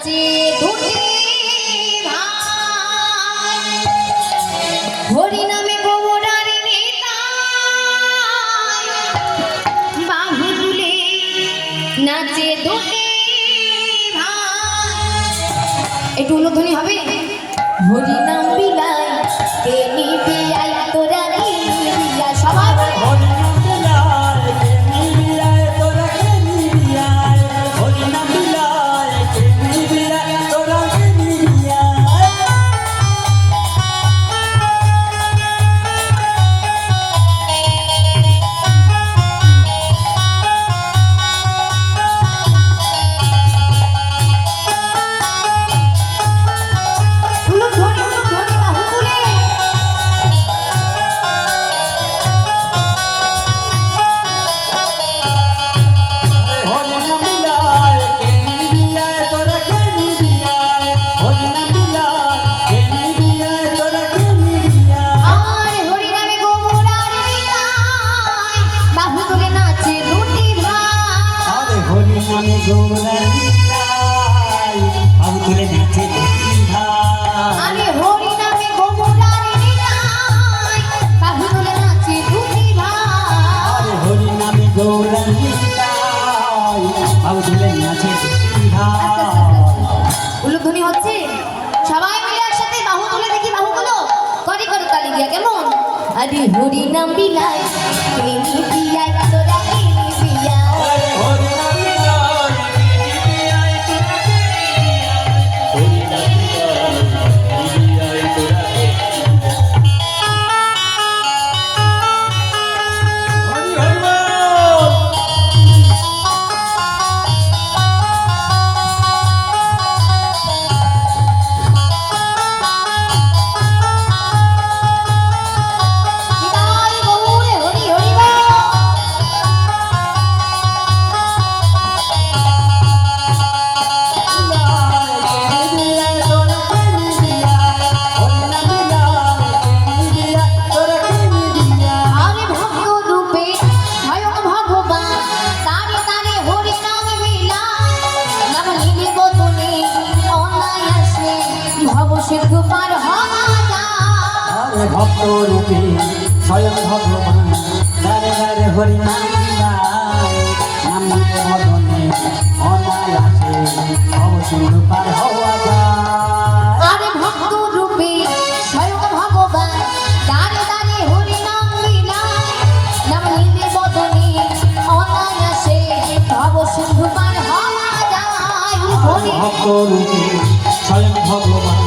যে দুটি ভাই হরি নামে গোবরার নেতায় বাহু তুলে নাচে দুটি ভাই। একটু উলুধ্বনি হবে। হরি নাম বিলায় কে নিবি আয় তোরা নিবি আয় সবাই হরি নাম বিলায় কে নিবি আয় তোরা কে নিবি আয় হরি নাম বিলায় কে নিবি আয় তোরা কে নিবি আয়। উলুধ্বনি উলুধ্বনি বাহু তুলে হরি নাম বিলায় কে নিবি আয় তোরা কে নিবি আয় হরি নাম বিলায় কে নিবি আয় তোরা কে নিবি আয়। আর হরি নামে গোবরার নেতায় বাহু তুলে নাচে দুটি ভাই। আরে হরি নামে গৌরার বিলায় বাহু তুলে নাচে দুটি ভাই। আরে হরি নামে গোবরার নেতায় বাহু তুলে নাচে দুটি ভাই। আরে হরি নামে গৌরার বিলায় বাহু তুলে নাচে দুটি ভাই। উলুধ্বনি হচ্ছে সবাই মিলে একসাথে বাহু তুলে দেখি বাহুগুলো করে করে তালি দিয়া কেমন। আরে হরি নাম বিলায় কে নিবি আয় তোরা কে নিবি আয়। আরে হরি নাম বিলায় কে নিবি আয় তোরা কে নিবি আয় হরি নাম বিলায় কে নিবি আয় তোরা কে হরি হরি বল। নিতাই গৌরে হরি হরি বল। আরে ভক্ত রূপে স্বয়ং ভগবান তারে তারে হরি নাম বিলায় নাম নিলে বদনে অনায়াসে ভব সিন্ধু পার হওয়া যায়। ভক্ত রূপে স্বয়ং ভগবান দারে দারে হরি নাম বিলায় নাম নিলে মদনে অনায়াসে ভব সিন্ধু পার হওয়া যায়। আরে ভক্ত রূপে স্বয়ং ভগবান তারে তারে হরি নাম বিলায় নাম নিলে বদনে অনায়াসে ভব সিন্ধু পার হওয়া যায়। হরি ভক্ত রূপে স্বয়ং ভগবান